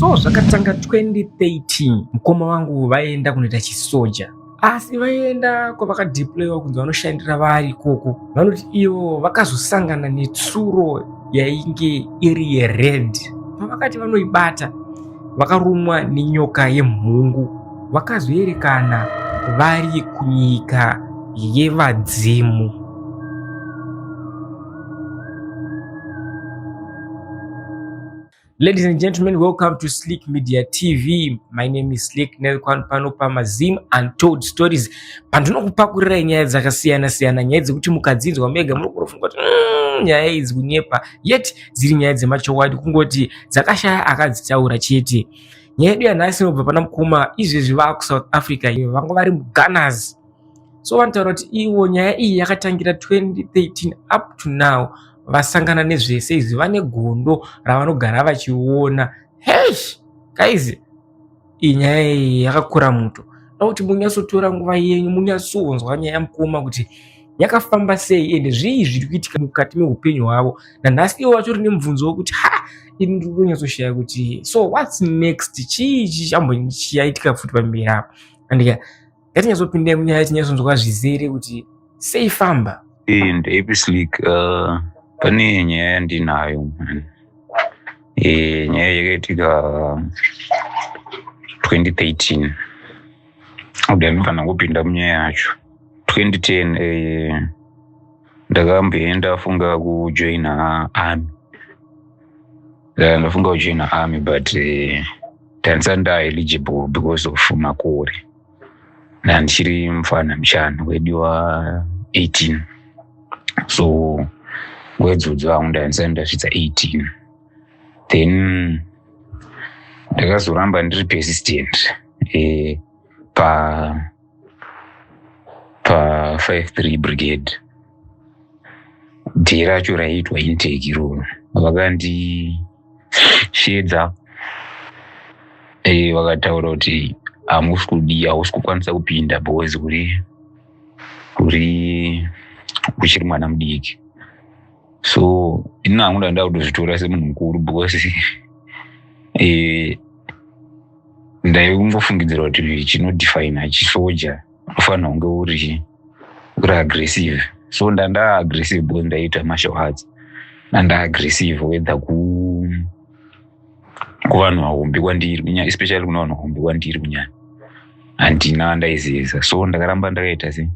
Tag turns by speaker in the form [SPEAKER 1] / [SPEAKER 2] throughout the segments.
[SPEAKER 1] So zvakatanga 2013 mukoma wangu vaenda kunoita chisoja, asi vaenda kwavakadeployiwa kunzi vanoshandira vari ikoko. Vanoti ivo vakazosangana netsuro yainge iri yered. Pavakati vanoibata vakarumwa nenyoka yemhungu, vakazoerekana vari kunyika yevadzimu. Ladies and gentlemen, welcome to Slick Media TV. My name is Slick Nelkwan pano pamazim untold stories. Pandinokupakurira nyaya dzakasiyana-siyana, nyaya dzekuti mukadzinzwa mega munofunga kuti nyaya idzi kunyepa, yet dziri nyaya dzemachokwadi, kungoti dzakashaya akadzitaura chete. Nyaya yedu yanhasi inobva pana mukoma izvezvi vaku South Africa, vanga vari muGunners. So vanotaura kuti iwo nyaya iyi yakatangira 2013 up to now. Vasangana nezvese izvi, vane gondo ravanogara vachiona. Hey guys, iyi nyaya iyi yakakura muto. Kuti munyatsotora nguva yenyu munyatsonzwa nyaya yamukoma kuti yakafamba sei ende zvii zviri kuitika mukati meupenyu hwavo. Nanhasi ivo vatori nemubvunzo wekuti ini ndiri kunyatsoshaya kuti so what's next, chii chaitika futi pamberi apa. Andika ngatinyatsopiндai munyaya tinyatsonzwa zvizere kuti sei famba.
[SPEAKER 2] Ndeipi Slick, pane nyaya yandinayo man. Nyaya yakaitika 2013. Ndamifana kupinda munyaya yacho 2010. Ndakamboenda funga kujoina army. Ndafunga kujoina army but ndanga eligible because of makore. Ndichiri mufana mushana wedi wa 18. So ngwedzodzo wangu ndasvitsa 18. Then ndakazoramba ndiri persistent pa 53 brigade. Dhii racho raiitwa intake iroro. Vakandishedza vakataura kuti hausi kukwanisa kupinda boys uchiri mwana mudiki. So ina hangu ndanda kutozvitora semunhu mukuru because ndaingofungidzira kuti chinodefine chisoja unofanira kunge uri aggressive. So ndanda aggressive because ndaita martial arts. Ndanda aggressive whether kuvanhu vahombe kwandiri, especially kuna vanhu vahombe kwandiri kunyanya. Handina ndaizeza. So ndakaramba ndakaita se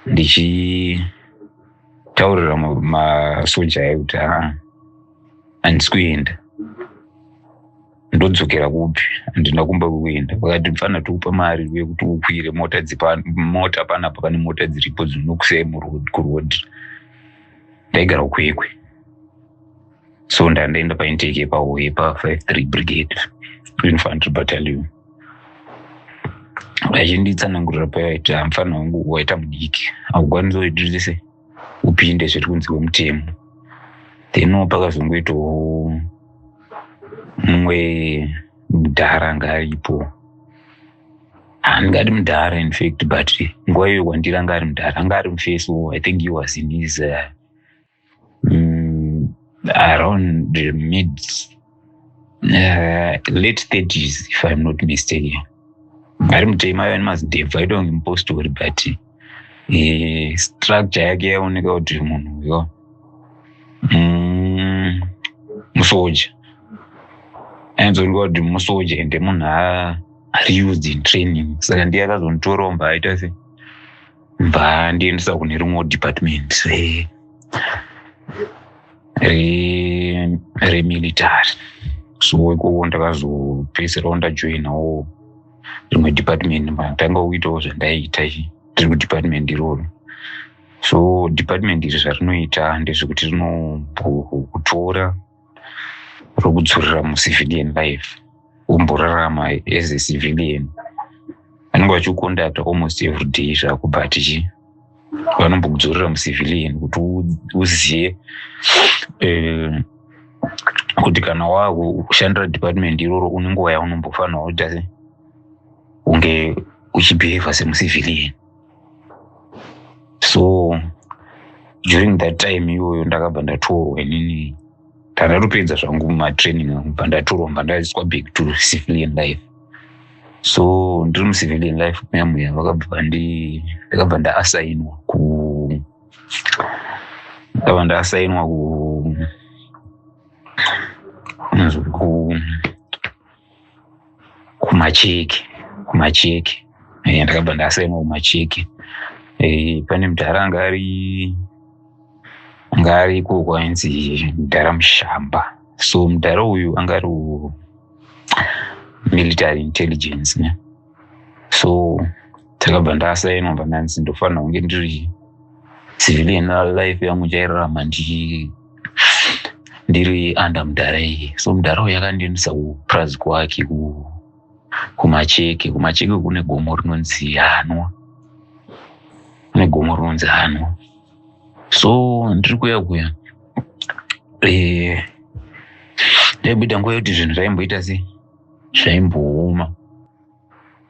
[SPEAKER 2] ndichitaurira masoja ekuti handisi kuenda, ndodzokera kupi, handina kumba kuenda. Vakati mfana tokupa mari yekuti ukwire mota panapa pane mota dziripo dzinokusai kuroad. Ndaigara kwekwe. So ndandaenda paintake pa 53 brigade infantry battalion. Vachinditsanangurira payaiti mufana wangu waita mudiki, haukwanisi kuitise upinde zviri kunzi wemutemo. Then pakazongoitawo mumwe mudhara anga aripo. Handingati mudhara in fact, but nguva iyo kwandiri anga ari mudhara, anga ari mufeso. I think he was in his around the late 30s if I'm not mistaken. Ari mutema yani mazidebva aitwa ngemupostori, but structure yake yaoneka kuti munhu uyo musoja. Ainzoneka kuti musoja ende munhu ari used in training. Saka ndiye akazonditorawo mba aita se mba ndiendesa kune rimwe department remilitary. So ikoko ndakazopedzisirawo ndajoinawo rimwe department, ndanga kuitawo zvandaiita tiri kudepartment iroro. So department iri zvarinoita ndezvekuti rinokutora rokudzorera mucivilian life, umborarama as a civilian. Vanenge vachikondakta almost every day zvako, but vanombokudzorera mucivilian kuti uzive kuti kana wakushandira department iroro une nguva yaunombofanira kuita se unge uchibehave semucivilian. So during that time iyoyo ndakabva ndatorwa inini Ndatopedza zvangu matraining angu pandatoromba ndaiswa back to civilian life. So ndiri mucivilian life muya vakabva ndaasainwa kumacheke. Ndakabva ndasainwa kumacheke. Pane mudhara anga ariko kwainzi mudhara Mushamba. So mudhara uyu anga ari military intelligence ne. So takabva ndasainwa pananzi ndofanira kunge ndiri civilian life yangu chairarama ndiri under mudhara iyi. So mudhara uyu yakandiendesa kupurazi kwake kumacheke. Kumacheke kune gomo rinonzi Hanwa. So ndiri kuya ndaibida nguva yekuti zvinhu zvaimboita sei zvaimbooma.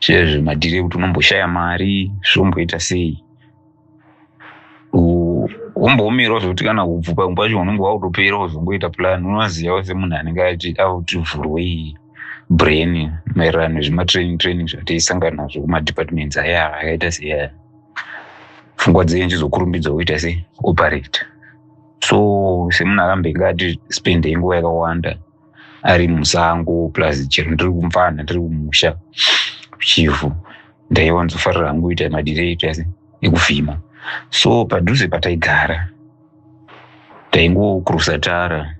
[SPEAKER 2] Zvezvo madhiri ekuti unomboshaya mari zvomboita sei. Womboomerawo zvokuti kana kubvupa kwacho unenge wautopera uzongoita plan. Unozivawo semunhu anenge ati vhurwei brain maererano nezvimatraining zvataisangana nazvo kumadepartments aya akaita seaya. Pfungwa dzenyu chizokurumbidza kuita sei operate. So semunhu akambenge ati spendei nguva yakawanda ari musango plus chero ndiri kumfana ndiri kumusha chifu ndaiwanzofarira hangu kuita madirei ekufima. So padhuze pataigara taingokurusa tara.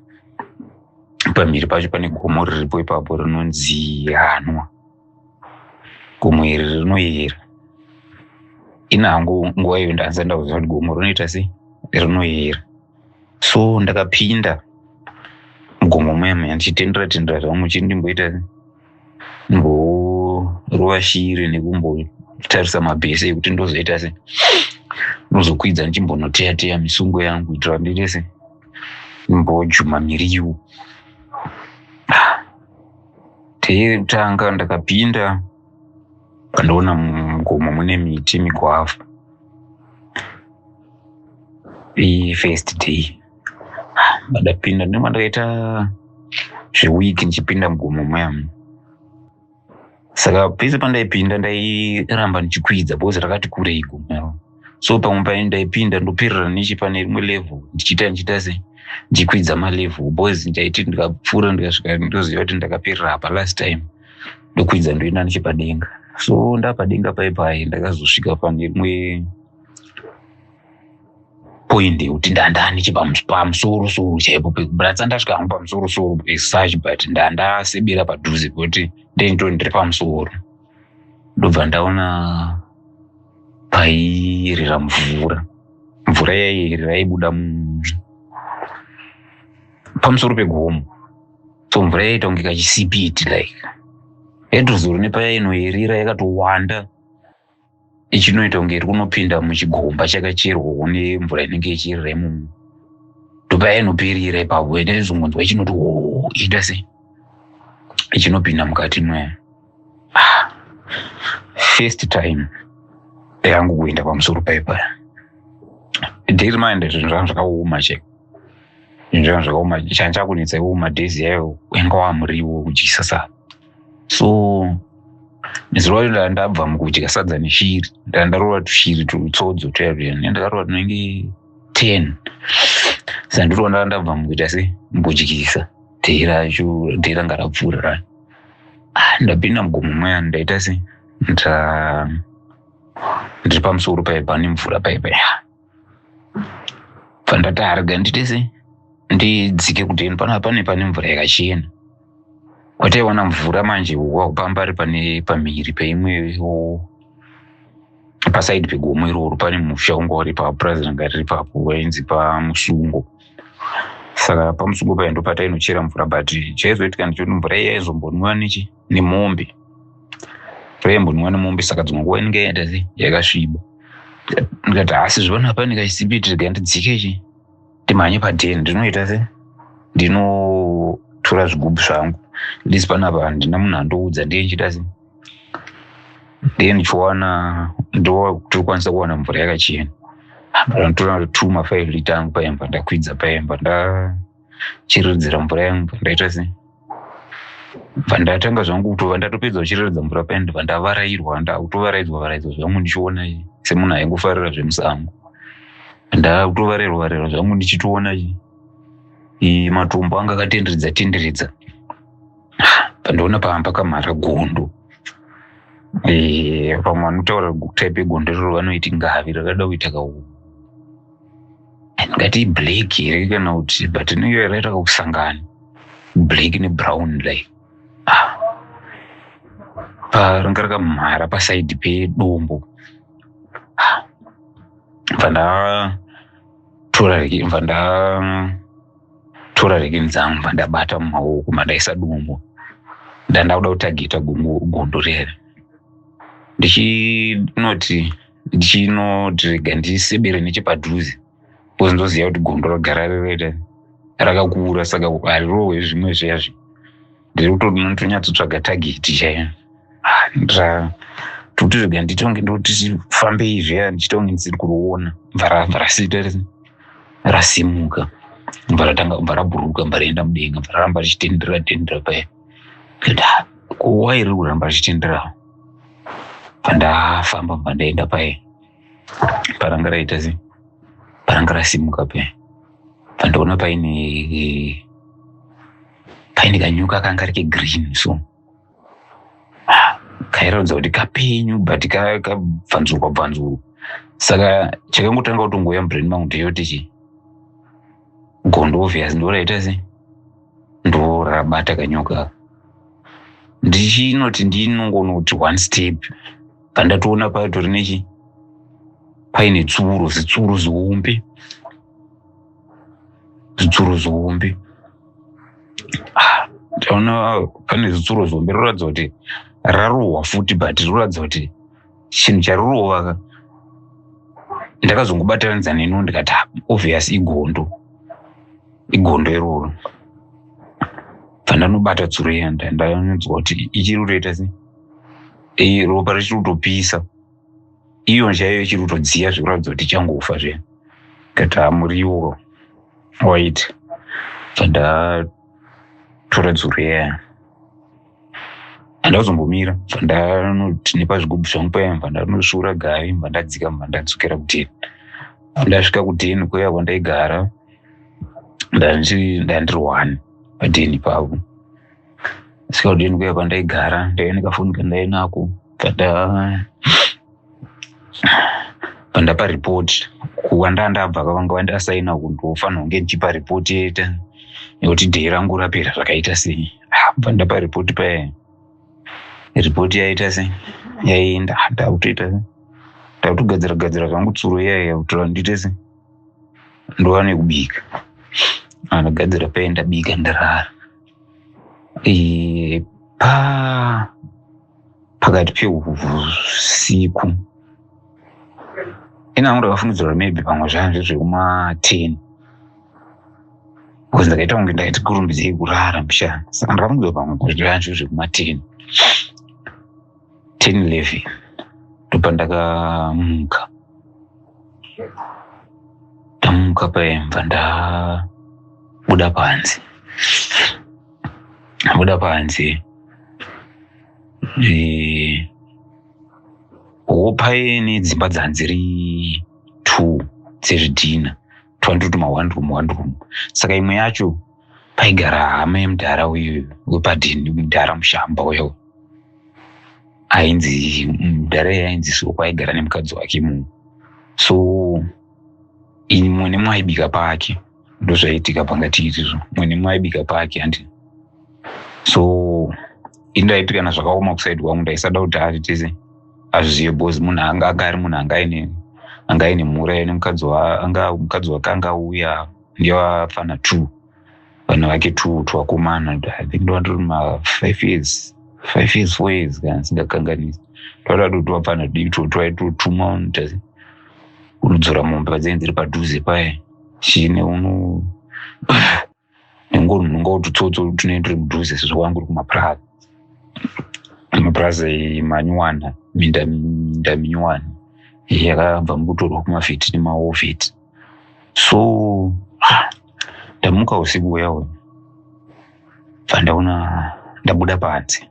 [SPEAKER 2] Pamhiri pacho pane gomo riripo ipapo rinonzi Hanwa. Gomo iri rinoyera. Inhangu nguva iyo ndanza ndakuziva kuti gomo rinoita sei rinoyera. So ndakapinda mugomo muya ndichitendera zvangu ndimboita ndimborova shiri nekumbotarisa mabhesi ekuti ndozoita sei ndozokwidza ndichimbonoteya misungo yangu kuitira ndiite sei ndimbojuma miriwo. Teitanga ndakapinda pandaona mugomo mune miti migwavha. First day ndapinda ndima ndakaita zvewiki ndichipinda mugomo muya. Saka pese pandaipinda ndairamba ndichikwidza bhozi rakati kurei gomo. So pamwe paini ndaipinda ndoperera nechipane rimwe level ndichiita sei ndichikwidza malevel bhozi ndaiti ndikapfuura ndikasvika ndoziva kuti ndakaperera apa last time ndokwidza ndoenda nechipadenga. So ndapadenga paipai ndakazosvika pane rimwe point yekuti ndandani pamusoro chaipo pekuburatsa ndasvika hangu pamusoro such but ndandasebera padhuze pekuti ndiri pamusoro. Ndobva ndaona pairira mvura yairira yaibuda pamusoro pegomo. So mvura yaita kunge kachisipiti like yatozoro nepayainoerera yakatowanda ichinoita kunge iri kunopinda muchigomba chakacherwawo nemvura inenge ichirira imomo. Ndopayainoperera ipapo ndazongonzwa ichinoti ita sei ichinopinda mukati mwaya. First time yangu kuenda pamusoro paipaya ndiri maenda zvinhu zvangu zvakaoma cheko. Zvinhu zvangu zvakaoma chanchakunetsaiwo madhezi ayo wanga wamuriwo kujisasa. So zuva ndabva mukudya sadza neshiri ndarova tushiri tutsodzo tuya ndarova tunenge 10. Saka ndiriona ndabva mukuita sei mbodyisa teiranga rapfuura. Ndapinda mugomo muya ndaita sei ndiri pamusoro paipa nemvura paipa. Pandatarga ndite sei ndidzike kudeni pane mvura yakachena. Wataiwana mvura manje wakupamba ari pamhiri peimwewo pasaidi pegomo iroro pane musha unga uri papurazi ranga riri papo wainzi pamusungo. Saka pamusungo paya ndopatainochera mvura but chaizoitika ndechoti mvura iya yaizombonwiwa nemombe. Yaimbonwiwa nemombe saka dzimwe nguva inenge yaita sei yakasviba. Ndikati asi zvona pane kachisipiti rega ndidzike ndimhanye padheni ndinoita sei ndinotora zvigubhu zvangu ndisi panapa handina munhu andoudza ndiye nchiita sei ndiye ndichiwana ndotokwanisa kuwana mvura yakachena. Ndanotora 2 ma5 lita angu paimba ndakwidza paimba chiridzira mvura yangu ndaita sei vandatanga zvangu kutova ndatopedza kuchireredza mvura paya ndibva ndavarairwa ndakutovaraidzwa zvangu ndichiona semunhu aingofarira zvemusango ndakutovarairwa zvangu ndichitoona matombo anga akatenderedza pandaona pakamhara gondo pamwe vanotaura type yegondo riro vanoiti ngavi rakada kuita ndingati black here kana kuti but inenge raita kakusangana black nebrown like ranga rakamhara pasaidi pedombo bva ndatora rekeni dzangu bva ndabata mumaoko mandaisa dombo ndandakuda kutageta gondo rere ndichinoti rega ndisebere nechepadhuze bcause ndoziva kuti gondo ragara rerere rakakura saka harirohwe zvimwe zveyazvi ndiri kutonyatsotsvaga tageti chaiyo tokuti zvega nditonge ndotichifambei zveya ndichitonge ndisiri kuroona bva rasita rasimuka bva rabhuruka bva raenda mudenga bva raramba richitendera paya kuwai riri kuramba richitenderawo pandafamba bva ndaenda paya paranga raita sei paranga rasimuka paya pandaona paine kanyuka kanga kegreen so kairatidza kuti kapenyu but kabvanzurwa saka chakangotanga kutongoya mubrain mangu ndeyoti gondo obvious ndoraita sei ndorabata kanyoka ndichinoti ndinongonoti one step pandatoona patori paine zitsuro zihombe ndaona pane zitsuro zihombe roratidza kuti rarohwa futi but roratidza kuti chinhu charirova ndakazongobatanidza neno ndikati obvious igondo iroro pandanobata tsuro iya ndanyadzwa kuti ichiri kutoita sei ropa richiri kutopisa iyo chaiyo ichiri kutodziya zvekuratidza kuti ichangofa zve kati muriwo waiti pandatora tsuro iya handakuzombomira pandanoti nepazvigubhu zvangu paya bva ndanosvuura gavi bva ndadzika bva ndadzokera kudheni ndasvika kudheni kuya kwandaigara ndandiri 1 padheni pavo svika kudheni kuya kwandaigara ndaiva nekafoni kandainako pandapa ripoti kuwandandabva kavanga vandasaina kundofanira kunge ndichipa ripoti yeta nekuti dhei rangu rapera zvakaita sei pandapa ripoti paya ripoti yaita sei yaenda ndakutoita sei ndakutogadzira zvangu tsuro iyaya kutora ndiite sei ndova nekubika ndagadzira paya ndabika ndarara pakati peusiku inangu ndakafungidzira maybe pamwe zvanzi zvekuma10 bcause ndakaita kunge ndaiti kurumbidzei kurara mushana saka ndakafungidzira pamwe zvanzi zvekuma10 11 ndopandakamuka paya bva ndabuda panze paine dzimba dzanziri 2 dzezvidhina twandoti ma1 room saka imwe yacho paigara hama yemudhara wepadhini mudhara mushamba uyo mudhara ainzi Soko aigara nemukadzi wake munhu so mwene mwaibika pake ndozvaitika pangatiitizvo mwene mwaibika pake handi so indaitika kana zvakaoma kusaidi kwangu ndaisada kuti atitise azvizive bcause munhu anga ari munhu anga aine mhura ine mukadzi wake angauya ndiye vafana 2 vanhu vake 2 twakomana I think ndovandiri 5 years 4 years kana singakanganisi tauda kuti vafana diki twaitotuma unotasi unodzora mombe padzenye dziri padhuze paya chine nengonhunga tutsotso tunenge turi mudhuze sezvo wangu uri kumapraza manyuwana minda minyuwana yakabva mukutorwa kumavhiti nemaofeti so Ndamuka usiku uyawo ndaona ndabuda panze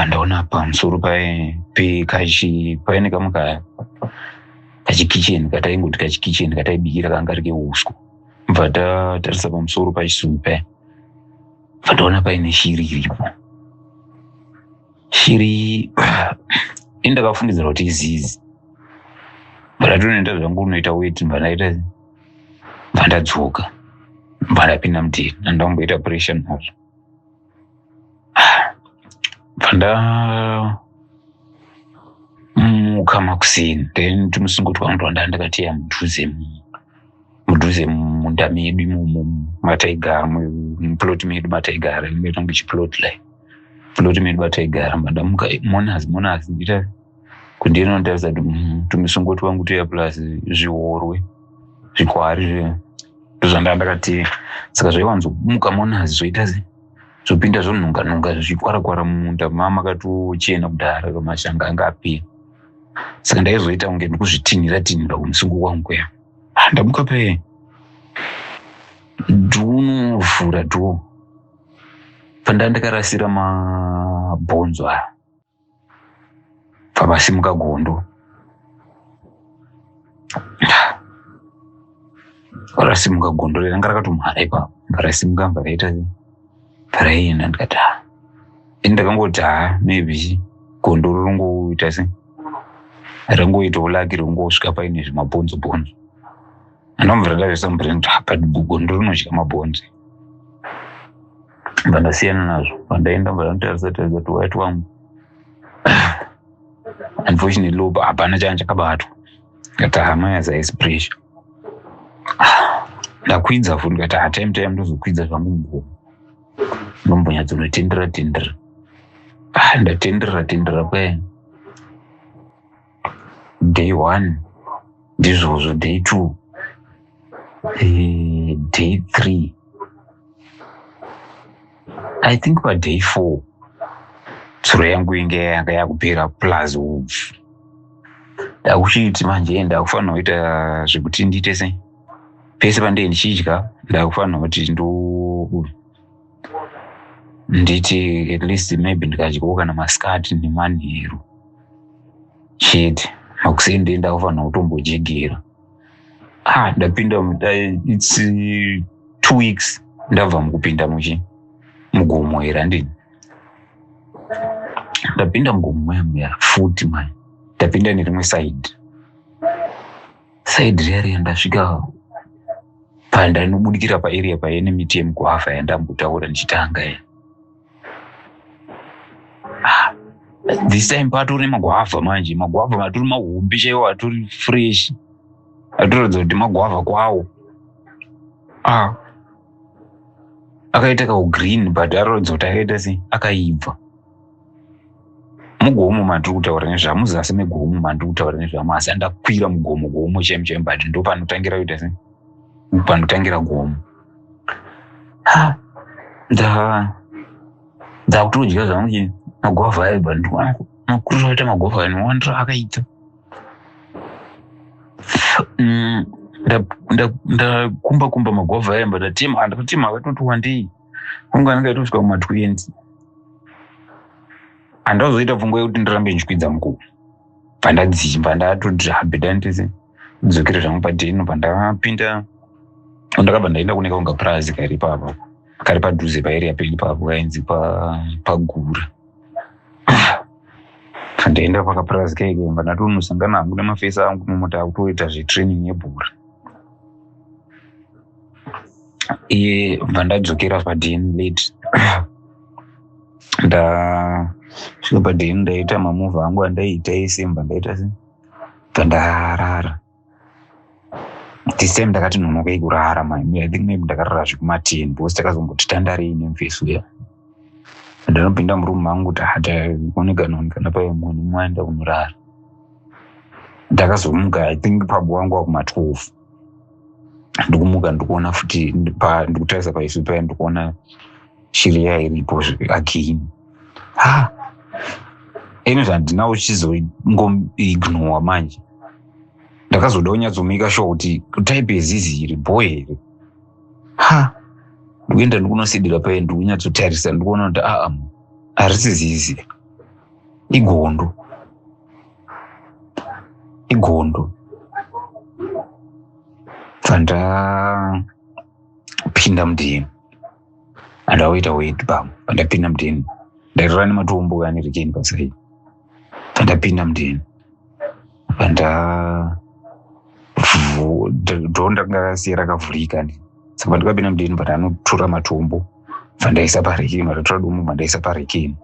[SPEAKER 2] ndaona pamusoro paine kamuka kachikicheni kataingoti kachikicheni kataibikira kanga rike uswa ndatarisa pamusoro pachisuvi paya ndaona paine shiri iripo. Shiri indakafungidzira kuti izizi ndatonoenda zvangu unoita weti ndadzoka ndapinda muteni andamboita operation nazvo muka makuseni then timusingoti wangu ndakatiya mudhuze munda medu imomo mataigara muploti medu mataigara imetonge chiploti lai ploti medu mataigara ndamuka monazi ndita kundino ndaisa tumusingoti wangu tuya plus zviorwe zvikwari ndozvandakati saka zvaiwanzomuka monazi zvoita zvopinda zvonhunga zvikwara mumunda mama katochena kudhara kamashanga anga apera saka ndaizoita kunge ndikuzvitinhira kumusungo wangu kuya ndamuka pe ndonovhura dho pandandakarasira mabhonzo aya pamasimuka gondo rasimuka gondo ranga rakatomhara ipapo rasimuka mbaraita paraenda ndikati ndakangoti maybe gondo rongoita rangoitawo laki rongosvika paine zvimabhonzo andomvira ndazvesambrend gondo rinodya mabhonzo ndandasiyana nazvo pandaenda mbandotarisa kuti waiti wangu unfortunately hapana changa chakabatwa ngati hamayaza is pressure ndakwidza futi ngati time ndozokwidza zvangu mugomo ndombonyadzonotendera ndatendera kwaya day 1 ndizvozvo day 2 day 3 I think by day 4 tsuro yangu yanga yakupera plus upfu ndakuchiti manje ndakufanira kuita zvekuti ndiite sei pese pandei ndichidya ndakufanira kuti nditi at least maybe ndikadyawo kana masikati nemanheru chete makuseni ndei ndakufanira kutombojegera ndapinda it's 2 weeks ndabva mukupinda mugomo here handini ndapinda mugomo yamuya futi mani ndapinda nerimwe side riya ndasvika pandainobudikira paarea paine miti yemugwavha yandambotaura ndichitanga this time patori magwavha manje magwavha matori mahombe chaiwo atori fresh atorodza kuti magwavha kwawo akaita green but arodza kuti akaita se akaibva mugomo mandiri kutaura nezvamo muzasi megomo mandiri kutaura nezvamo asi andakwira gomo chaimo but ndo panotangira kuita se panotangira gomo ndakutodya zvangu magwavha ayo but makuru aita magwavha ayo nowandira akaita ndakumba magwavha ayo but ndakatema akatoti wandei kunge anenge aitosvika kuma20 handazoita pfungwa yekuti ndirambe ndichikwidza mugomo pandadzimba ndatoti habheda ndise dzokere zvangu padheno pandakapinda ndakabva ndaenda kuneka kunga prazi kari papo kari padhuze paarea peli papo kainzi pagura ndaenda pakaprazi kaikemba ndatonosangana hangu nemafesi angu mumota akutoita zvetraining yebhora iye bva ndadzokera padheni late ndasvika padheni ndaita mamuvha angu andaiita esemba ndaita se ndarara this time ndakati nonokai kurara mani I think maybe ndakarara zvekuma10 because takazomboti tandarei nemufesi uya ndanopinda murumu mangu kuti hataonekana paimoni mwaenda kunorara ndakazomuka I think pabo wangu wakuma12 ndikumuka ndikuona futi ndikutarisa paisu paya ndikuona shiri iya iripo again ino zvandinawo chizoignora manje ndakazoda kunyatsomika sure kuti type yezizi iripo here Ndikuenda ndikunosidira paye ndikunyatsotarisa ndikuona kuti harisizizi igondo pandapinda mudheni andaoita weti pamwe pandapinda mudheni ndairora nematombo kani rikeni pasai pandapinda mudheni dhoo ndakasiya rakavhurika saka ndikapinda mudheni pandanotora matombo pandaisa parekeni matatora domo pandaisa parekeni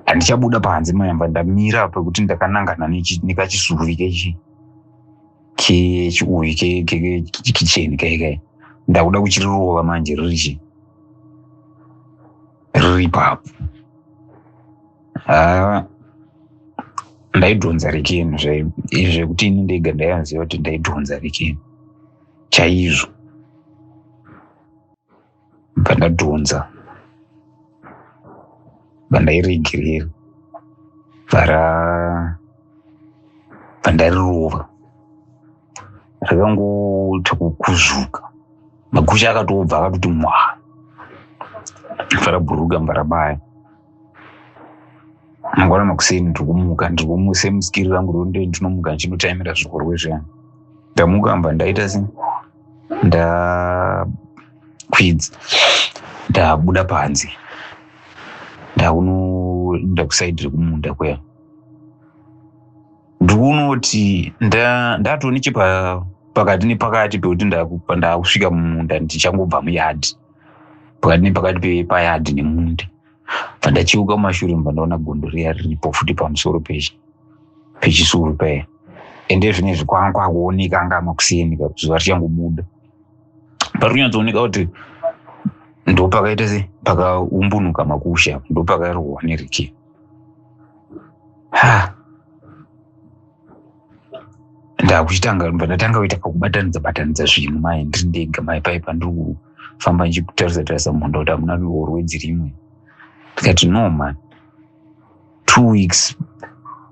[SPEAKER 2] handichabuda panze mayamba ndamira pekuti ndakanangana nekachisuvi kechiuvi kicheni kaikai ndakuda kuchirirova manje riri papo ndaidhonza rekeni zvekuti ini ndega ndaiziva kuti ndaidhonza rekeni chaizvo. Pandadhonza pandairegerera pandarirova rakangota kukuzvuka magusha akatobva akatoti farabhuruka mbarabaya mangwana makuseni ndirimusekiri rangu ronde ndinomuka ndichinotaimira zvikorwe zviyani ndamuka mba ndaita se ndakwidza ndabuda panze ndakunoenda kusaidhi rekumunda kweya ndikunoti ndatoni pakati nepakati pekuti ndakusvika mumunda ndichangobva muyadhi pakati nepakati payadhi nemunda pandachiuka mumashure pandaona gondo riya riripo futi pamusoro pechisuru paya ende zvinezvi kwakuoneka anga makuseni zuva richangobuda parikunyatsooneka kuti ndo pakaita se pakaumbunuka makusha ndo pakarohwa neriki ndatanga kuita kakubatanidza zvinhu mai ndiri ndega mai paipa ndiri kufamba ndichitarisa munda kuti hamuna rwedzi rimwe ndikati no man 2 weeks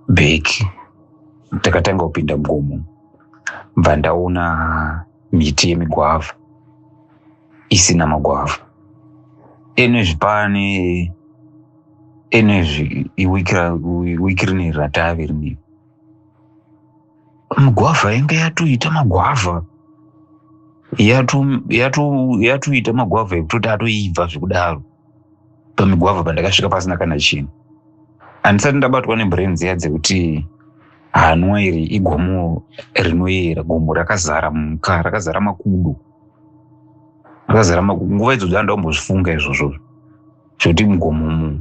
[SPEAKER 2] back takatanga kupinda mugomo mba ndaona miti yemigwavha isina magwavha enezvi wiki rineri ratave rineri migwavha inga yatoita magwavha yatoita magwavha ekutoti atoibva zvekudaro pamigwavha pandakasvika pasina kana chino handisati ndabatwa nebrenzi ya dzekuti hanwa iri igomo rinoyera gomo rakazara muka rakazara makudo nguva idzodzo andaombozvifunga izvozvo zvokuti mugomo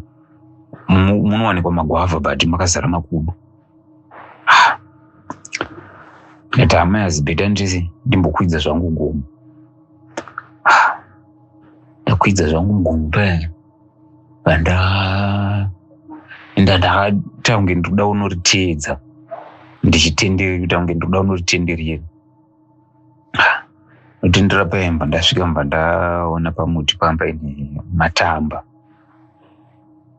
[SPEAKER 2] munowanikwa magwavha but makazara makudo nati hama yazibheta ndisi ndimbokwidza zvangu gomo ndakwidza zvangu mugomo paya ndakata kunge ndikuda unoriteedza ndichitenderera kuita kunge ndikuda unoritenderera notendera paimba ndasvika mba ndaona pamuti pamba ine matamba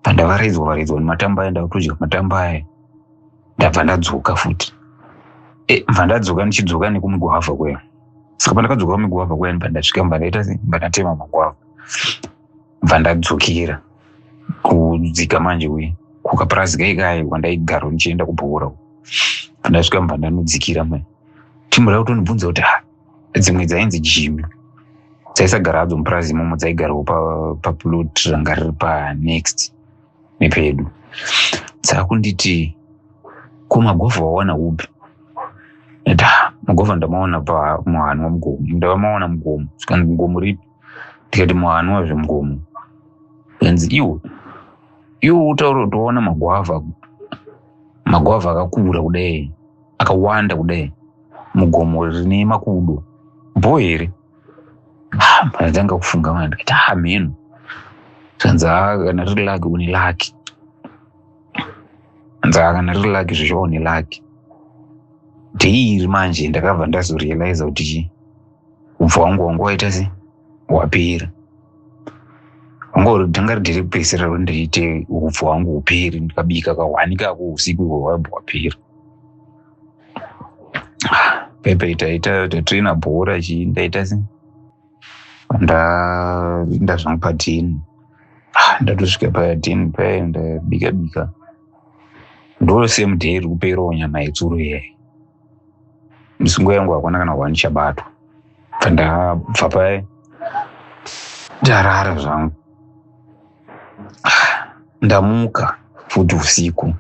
[SPEAKER 2] pandavaraidzwa nematamba aya ndakutodya matamba aya ndabva ndadzoka futi mba ndadzoka ndichidzoka nekumigwavha kweya saka pandakadzoka kumigwavha kweya pandasvika mba ndaita se mba ndatema magwavha mba ndadzokera kudzika manje uye kukapurasika ikaya kwandaigara ndichienda kubhora pandasvika mba ndanodzikira mai timbo rakutondibvunza kuti dzimwe dzainzi jimi dzaisagara hadzo mupurazi imomo dzaigarawo paplot ranga riri panext nepedu dzakunditi kumagwavha wawana upi ati magwavha ndamaona pamuhani wamugomo ndavamaona mugomo svikanzi mugomo ripi ndikati muhani wazvemugomo kanzi iwo utaura kuti waona magwavha akakura kudai akawanda kudai mugomo rine makudo mbo here panatanga kufunga mana ndikati mheno zvanzi kana riri laki une laki kana riri laki zvichova une laki ndeiri manje ndakabva ndazorealiza kuti ubva wangu wanga waita se wapera tanga ridhiri kupedzisira rondiite ubva wangu uperi ndikabika kahwanikako usiku ihwo hwabva wapera pepe taita tatraina bhora ndaita se ndaenda zvangu pa10 ndatosvika pa10 paya ndabika ndosemudheri kupeirawo nyama yetsuro iyai misungo yangu hakuna kana wani chabatwa ndabva paya ndarara zvangu ndamuka futi usiku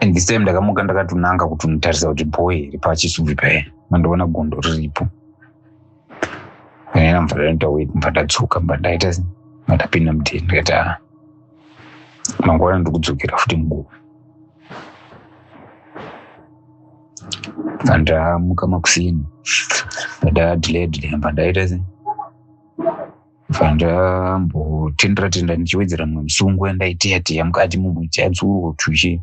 [SPEAKER 2] and this time ndakamuka ndakatonanga kutonotarisa kuti boy iri pachisuvi paya mandoona gondo riripo kana mvura ndawait mvandatsuka mbandaita mandapinda mudheri ndikati mangwana ndikudzokera futi mugomo vandamuka makusini ndadhiledhile mbandaita vandambotendera ndichiwedzera mumwe musungu yandaiteyateya mukati mumuchatsuro tushe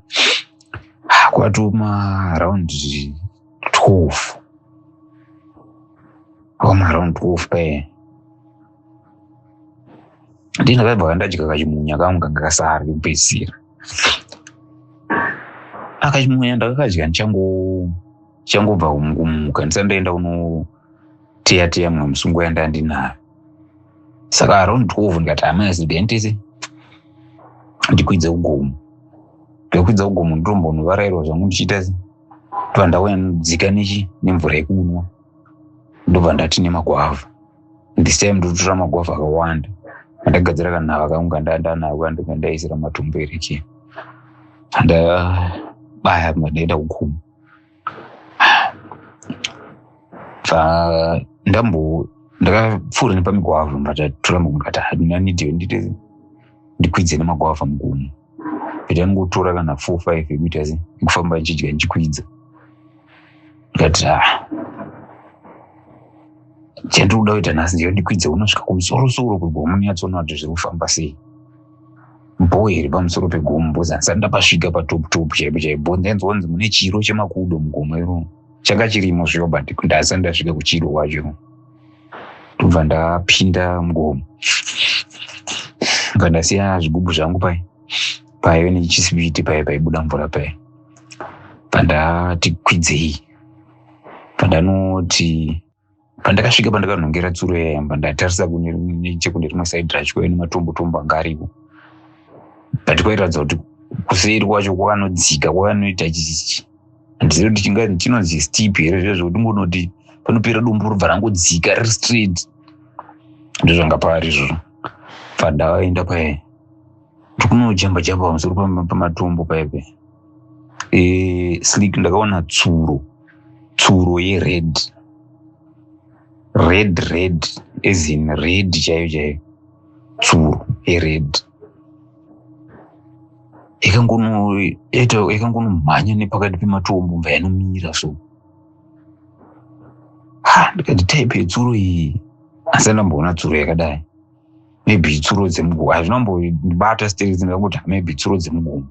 [SPEAKER 2] kwatoma around 12 paya ndinakabva kandadya kachimunya kangu kanga kasara kupedzisira akachimunya ndakakadya ndichangobva kumuka ndisandaenda kunoteyateya mumwe musungu yandandinayo saka around 12 ndikati amayasidentese ndikwidze kugomo ndikakwidza kugomo ndombonuvarairwa zvangu ndichiita ndobva ndauya dzika nemvura yekunwa ndobva ndati nemagwavha this time ndotora magwavha akawanda andagadzira kanhava kangu kandandanayo andingandaisira matombo ereke ndabaya ndaenda kugomo ndakapfuura nepamigwavha mbatatora mukati ndinanidiwe ndikwidze nemagwavha mugomo kuti angotora kana 4-5 meters kufamba nchidya nchikwidza ndikati chandinoda kuita nhasi ndiyo ndikwidze unosvika kumusoro kwegomo niyatsona kuti zviri kufamba sei boy iri pamusoro pegomo bhozi handisati ndapasvika patop chaipo ndanzonzi mune chiro chemakudo mugomo iro changa chirimo zviyo but ndasati ndasvika kuchiro wacho ndobva ndapinda mugomo bva ndasiya zvigubhu zvangu paya nechisipiti paya paibuda mvura paya bva ndati kwidzei pandakasvika pandakanhongera tsuro yayamba ndatarisa nechekune rimwe saidi racho kwaiva nematombo anga aripo but kwairatidza kuti kuseri kwacho kwakanodzika kwakanoita handizivi kuti chinonzi steep here zvio zvokuti ngonoti panopera dombo robva rangodzika riri straight ndozvanga pari izvozvo bva ndaenda paya ndikunojamba pamusoro pamatombo paipe slick ndakaona tsuro yered as in red chaiyo tsuro yered yakangonomhanya nepakati pematombo mva yanomira so ndikati type yetsuro iyi asi andamboona tsuro yakadai maybe tsuro dzemugomo hazvinombondibata sterizi ndakangoti maybe tsuro dzemugomo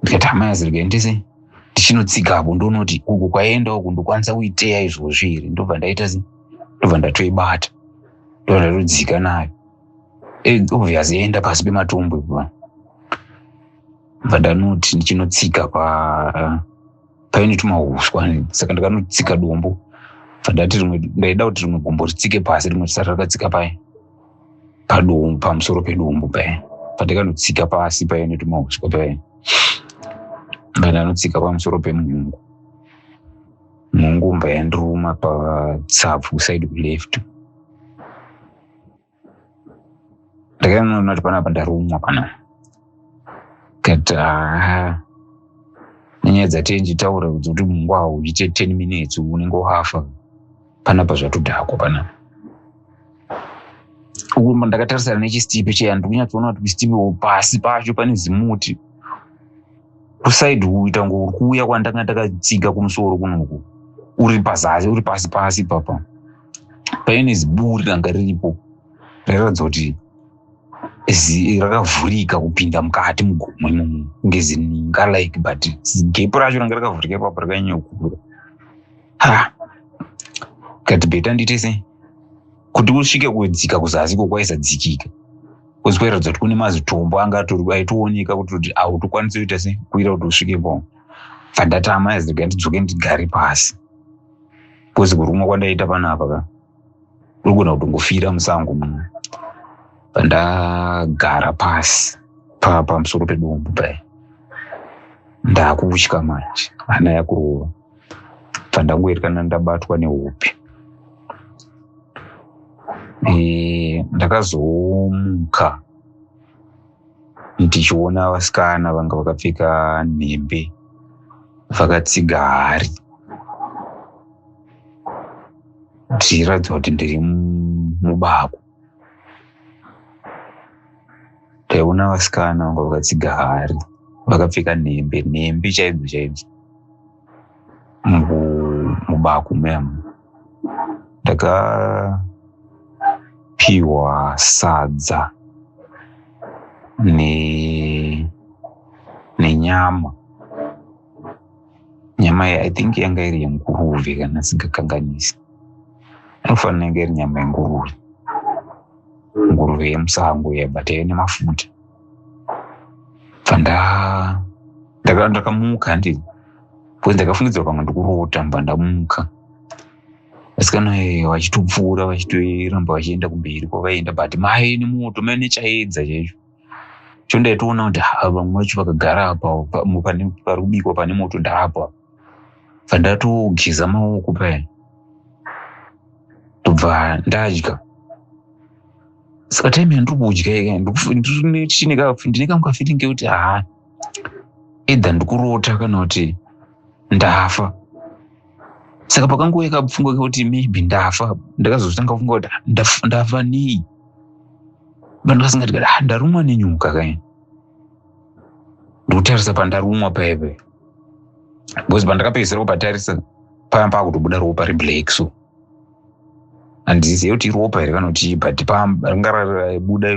[SPEAKER 2] ndikati hamayazirika ndise ndichinotsikapo ndonoti uku kwaenda uku ndokwanisa kuiteya izvozvo here ndobva ndatoibata ndobva ndatodzika nayo obviously yaenda pasi pematombo ipa bva ndanoti ndichinotsika paine tumahuswa saka ndakanotsika dombo bva ndati ndaida kuti rimwe gombo ritsike pasi rimwe risati rakatsika paya pamusoro pedombo paya bva ndakanotsika pasi paine tumahuswa paya bva ndanotsika pamusoro pemunhungu mba yandiruma patsapfu kusaidi kuleft ndakanoona kuti panapa ndarumwa pana kati nenyaya dzatenjitaura kuti mungu awo uchiite 10 minutes unenge wafa panapa zvatodhakwa panapa uku ndakatarisana nechisipi cheya ndikunyatsoona kuti kusipiwo pasi pacho pane zimuti kusaidi uita ngo uri kuuya kwandanga ndakatsika kumusoro kunoku uri pazasi uri pasi papa paine ziburi ranga riripo rairatidza kuti rakavhurika kupinda mukati mugomo imomo ngezininga like but gepu racho ranga rakavhurika ipapo rakanyanya kukura kati bheta nditese kuti usvike kudzika kuzasi kwaisadzikika uzikairatidza kuti kune mazitombo anga aitooneka kuti autokwanisi kuita se kuira kuti usvikepo bva ndatama yazirika ndidzoke ndigare pasi Kozi kurumwa kwandaita panapa ka urikugona kutongofira musango muno. Pandagara pasi pamusoro pedombo paya ndakutya manje hana yakurova. Pandangoerekana ndabatwa nehope. Ndakazomuka ndichiona vasikana vanga vakapfeka nhembe vakatsiga hari ndichiratidza kuti ndiri mubako. Ndaiona vasikana vanga vakatsiga hari vakapfeka nhembe chaidzo mubako memo. Ndakapiwa sadza nenyama. Nyama I think yanga iri yenguruve kana singakanganisi. Inofanira yanga iri nyama yenguruve. Nguruve yemusango but yaine mafuta. Ndakamuka ndii pozi ndakafungidzwa pamwe ndikurota mba ndamuka. Vasikana vachitopfuura vachitoramba vachienda kumberi kwavaenda but maine moto maine chaedza chaicho. Chondaitoona kuti vamwe vacho vakagara apa parikubikwa pane moto ndaapa. Pandatogeza maoko paya tobva ndadya. Saka time yandikudya ndine kamukafeeling kekuti either ndikurota kana kuti ndafa. Saka pakangouya kapfungo kekuti maybe ndafa. Ndakazotanga kufunga kuti ndafa nei. Vandakasingati ndarumwa nenyoka kai. Ndikutarisa pandarumwa paipe. Because pandakapedzisira kupatarisa paya pakutobuda ropa reblack so. Handizivi kuti ropa here kana kuti but ranga raibuda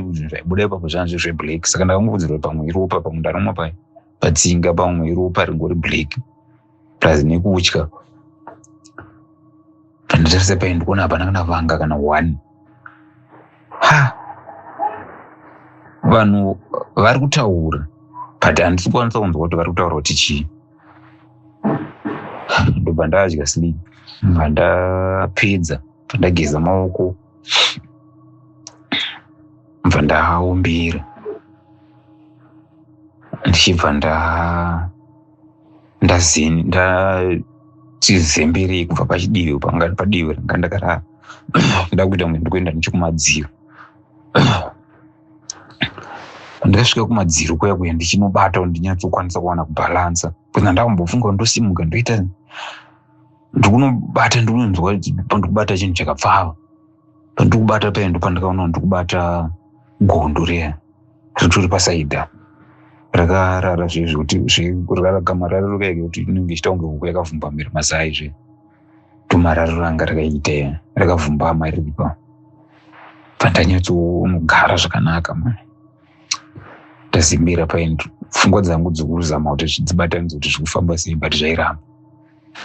[SPEAKER 2] ipapo zvanzi zveblack. Saka ndakangokudzirwa pamwe ropa pamwe ndarumwa patsinga pamwe ropa ringori black. Plus nekutya. Pandatarisa paya ndikuona hapana kana vanga kana 1. Vanhu vari kutaura but handisi kukwanisa kunzwa kuti vari kutaura kuti chii. Ndobva ndadya sleep. Pandapedza pandageza maoko mbva ndaombera ndichibva ndachizemberei kubva pachidivi panga padivi ranga ndakarara. Ndakuita mwe ndikuenda nechekumadziro. Ndakasvika kumadziro kuya ndichinobata kuti ndinyatsokwanisa kuwana kubhalansa. Kuti ndakambofunga ndosimuka ndoita ndikunobata ndinonzwa ndikubata chinhu chakapfava. Pandikubata paya ndopandakaona ndikubata gondo riya ritori pasaidha rakarara zvezvo kuti rakamararirwa kuti inenge ichita kunge huku yakavhumba miri masai zve. Tomarariro ranga rakaita rakavhumbama riripa. Pandanyatsonogara zvakanaka mani. Ndazimbira paya pfungwa dzangu dzokuzama kuti zvidzibatanidza kuti zvikufamba sei but zvairamba.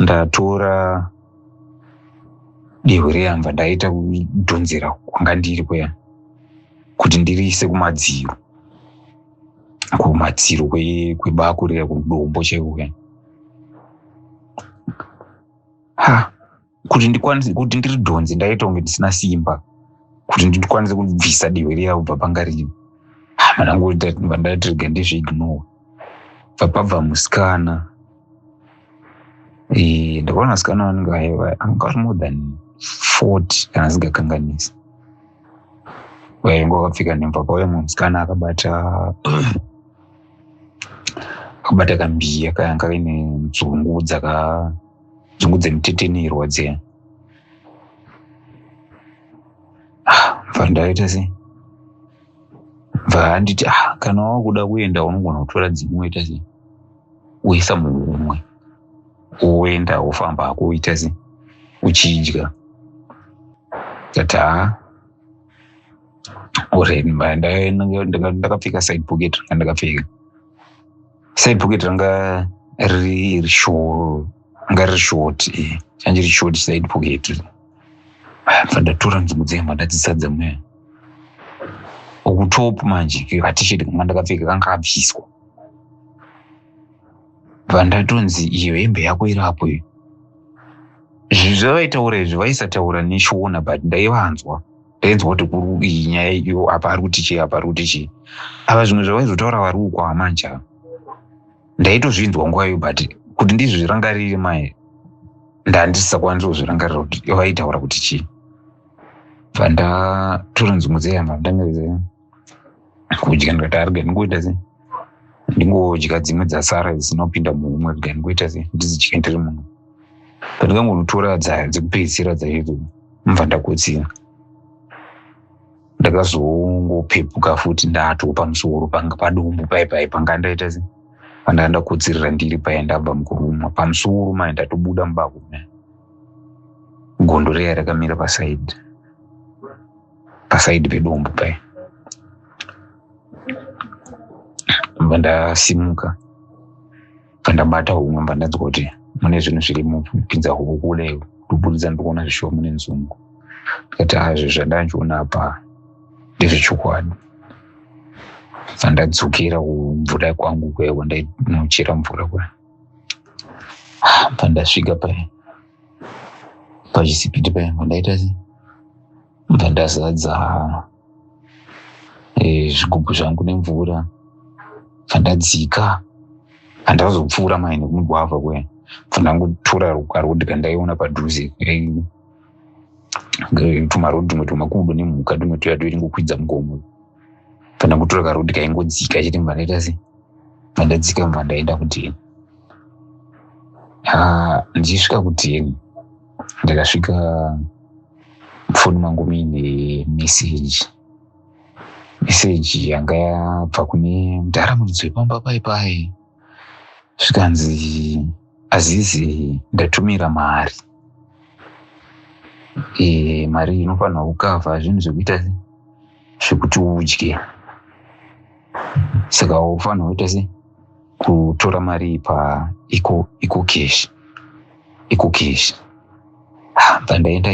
[SPEAKER 2] Ndatora dehwe reyamva ndaita kudhonzera kwanga ndiri kuya kuti ndiriise kumadziro kwebako riya kudombo chekuya. Kuti ndiridhonze ndaita kunge ndisina simba kuti ndikwanise kubvisa dehwe riya kubva panga riri. Ndangoti ndizviignore. Pabva musikana. Ndakaona musikana wanenge anga ari more than 40 kana singakanganisi. Wainge wakapfeka nhembe. Pakauya mumwe musikana akabata kambiya kanga kaine nzungu dzemutetenerwa dziya. Bva ndaita sei? Bva handiti kana wakuda kuenda unogona kutora dzimwe woita sei? Woisa muhumwe. Woenda wofamba hako woita sei? Uchidya. Tata ndakapfeka side pocket randakapfeka. Side pocket ranga riri short. Change riri short side pocket. Ndatora nzungu dzemba ndadzisadza mweya. Okutopu manje katisheti kanga ndakapfeka kanga kabviswa. Bva ndatonzi iyo hembe yako irapo iyo. zvavaitaura izvi vaisataura neshona but ndaivanzwa kuti kuri iyi nyaya iyo apa ari kuti chii apa ari kuti chii. Ava zvimwe zvavaizotaura vari uko amanja ndaitozvinzwa nguva iyo but kuti ndizvirangarire mai ndandisisakwanisa kuzvirangarira kuti vaitaura kuti chii. Bva ndatora nzungu dzeyama ndangaze kudya ndikati arega ndingoita sei ndingodya dzimwe dzasara dzisinopinda muumwe rega ndingoita sei ndizidya ndiri muno. Pandikangonotora dzekupedzisira dzaidzo mubva ndakotsira ndakazongopepuka futi ndatopa pamusoro padombo paipai panga ndaita sei panda ndakotsirira ndiri pai ndabva mukurumwa pamusoro mai ndatobuda mubako gondo reya rakamira pasaidi pedombo pai. Mba ndasimuka pandabata humwe mba ndanzwa kuti mune zvinhu zviri mupinza huku kule kuburidza ndikuona zvishomo mune nzungu. Ndikati hazvo zvandandiona apa ndezvechokwadi. Ndadzokera kumvura kwangu kwewo ndainochera mvura kwe. Pandasvika pachisipiti pai ndaita sei mba ndazadza zvigubhu zvangu nemvura pandadzika handazopfuura mai nekumugwavha kwe. Ndangotora karodhi kandaiona padhuze tumarodhi tumwe tumakudo nemhuka tumwe tuya toiringokwidza mugomo. Pandangotora karodhi kaingodzika chiti mba ndaita sei pandadzika mba ndaenda kuteni. Ndichisvika kuteni ndakasvika mufoni mangu muine meseji yanga yabva kune mudharamudzo wepamba paipai zvikanzi Azizi ndatumira mari. Mari inofanira kukavha zvinhu zvekuita sei zvekuti udye. Saka ufanira kuita sei kutora mari pa iko cash. Pandaenda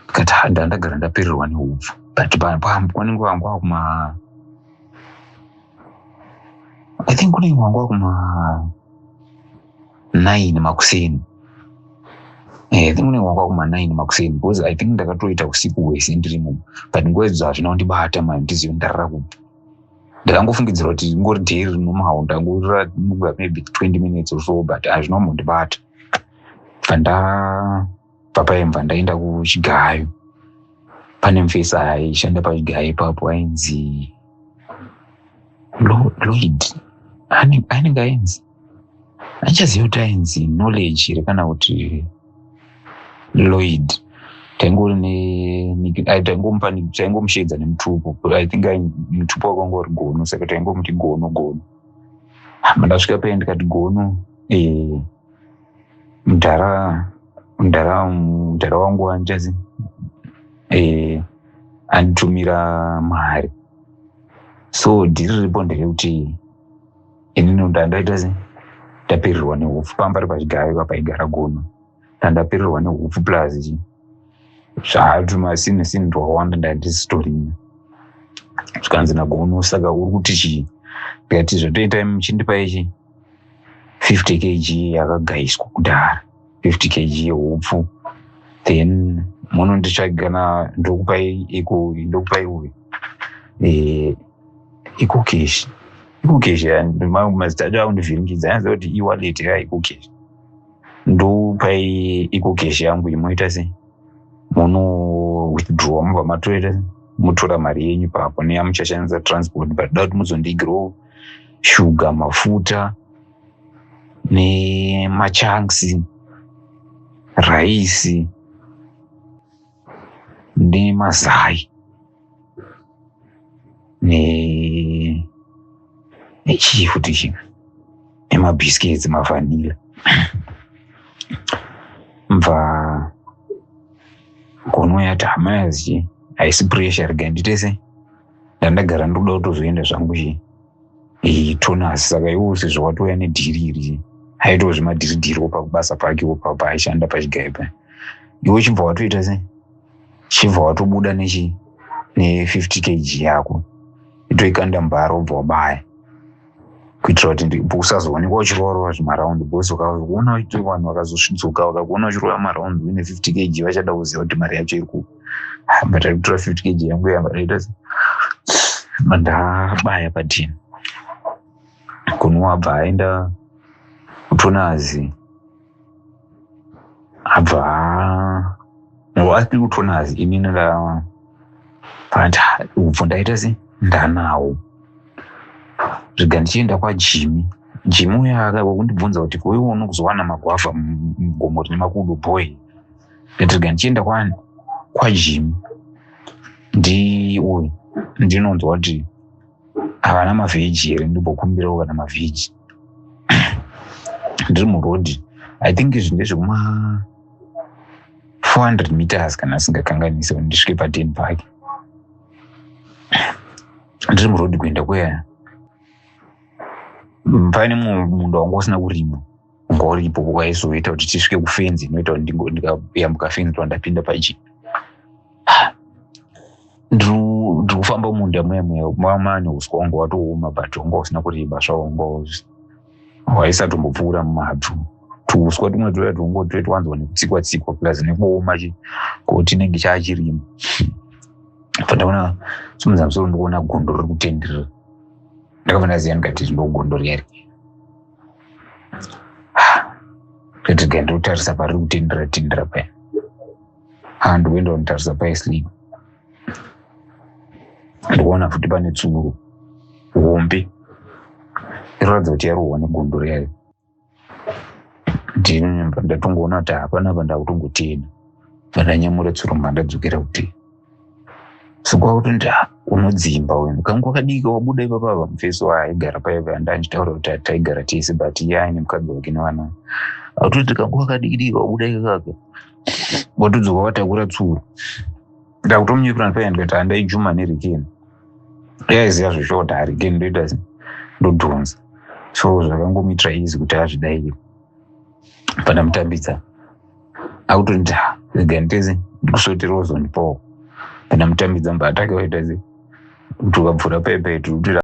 [SPEAKER 2] kati ndagara ndapererwa neupfu but kwanenge wangwa kuma I think kunenge wangwa kuma 9 makuseni. I think kunenge wangwa kuma 9 makuseni because I think ndakatoita usiku hwese ndirimo but nguva idzo hazvina kundibata mani ndizive ndarara kupi. Ndakangofungidzira kuti ngori dheri rinomahau ndangorira maybe 20 minutes or so but hazvina kumbondibata. Papaimva ndaenda kuchigayo. Pane mufesi aishanda pachigayo ipapo ainzi Lloyd. Ainenge ainzi andichaziva kuti ainzi Knowledge here kana kuti Lloyd. Taingomushedza nemutupo. I think mutupo wakanga uri Gono saka taingomuti Gono. Ndasvika pai ndikati Gono mudhara wangu wanjazi anditumira mari. So dhiri riripo nderekuti inini ndandaita sei ndapererwa neupfu pambari pachigayo kapaigara Gono. Ndandapererwa neupfu plus zvaatumasini ndwawanda ndandisitorina zvikanzi naGono saka uri kuti chii. Ndikati zvotoita muchindipa ichi 50 kg yakagaiswa kudhara 50 kg yeupfu then munonditsvagana ndokupai uyu iko cash mazita acho akundivhiringidza anziva kuti e-wallet iko cash. Ndopai iko cash yangu imoita sei muno withdraw mubva matoita mutora mari yenyu papo neyamuchashandisa transport but da kuti muzondigirawo shuga mafuta nemachunks raisi nemazai nechii futi chimwe nemabhisiketsi mavanila. Mva Gono yati hama yazi haisi pressure rega ndite sei ndandagara ndokuda kutozoenda zvangu tonasi. Saka iwo sezvo watouya nedhiri iri haitawo zvemadhiridhiri pakubasa pake papa aishanda pachigayo pa iwe chibva watoita sei chibva watobuda ne 50 kg yako itoikanda mbaro bva wabaya kuitira kuti usazoonekwa uchirova zvimaraundi bosi. Ukaona uite vanhu vakazosvidzuka vakakuona uchirova maraundi uine 50 kg vachada kuziva kuti mari yacho iri ku batari kutora 50 kg yangu yambaita mandabaya patini kunwabva aenda kutonazi abva asiri kutonazi inini ubvo ndaita se ndanawo zviga ndichienda kwaJimmy. Jimmy uya akakundibvunza kuti wewe unokuzowana magwavha mugomo rine makudo boy. Ndatiga ndichienda kwaJimmy ndinonzwa kuti havana mavheji here ndimbokumbirawo kana mavheji. Ndiri murodhi I think izvi ndezvekuma 400 meters kana singakanganisi ndisvike paTen Park. Ndiri murodhi kuenda kuya pane munda wanga usina kurima wanga uripo wakaizoita kuti tisvike kufenzi inoita kuti ndikayambuka fenzi ndapinda paJimmy. Ndiri kufamba munda mune uswa wanga watooma but wanga usina kureba zvawo waisatombopfuura mumabvu. Tuuswa tumwe tuya tungo twanzwa nekutsikwa plus nekuoma kuti inenge chaachirima. Pandaona simudza musoro ndikuona gondo riri kutenderera. Ndakabva ndaziva ndikati ndogondo riyari. Ndatiga ndotarisa pariri kutenderera paya. Ndoenda kundotarisa paisleep. Ndikuona futi pane tsuro hombe inoratidza kuti yarohwa negondo riyari. Ndatongoona kuti hapana pandakutongotenda pandanyamura tsuro mandadzokera kuti sikwakuti unodzimba wenu kangu wakadika wabuda ipapapa mufeso waaigara paipa ndanchitaura kuti taigara tese but iye aine mukadzi wake nevana atoti kangu wakadikidika wabuda ikakaka watodzoka watakura tsuro ndakutomunyepurana paya ndikati handaijuma nerikeni yaiziva zvesho kuti harikeni ndoita ndodhonza so zvakangomitira izi kuti azvidayire pandamutambidza akutoti ganditeze ndikusotera ozondipawo pandamutambidza mbatake waita kuti ukabvura paipa yetu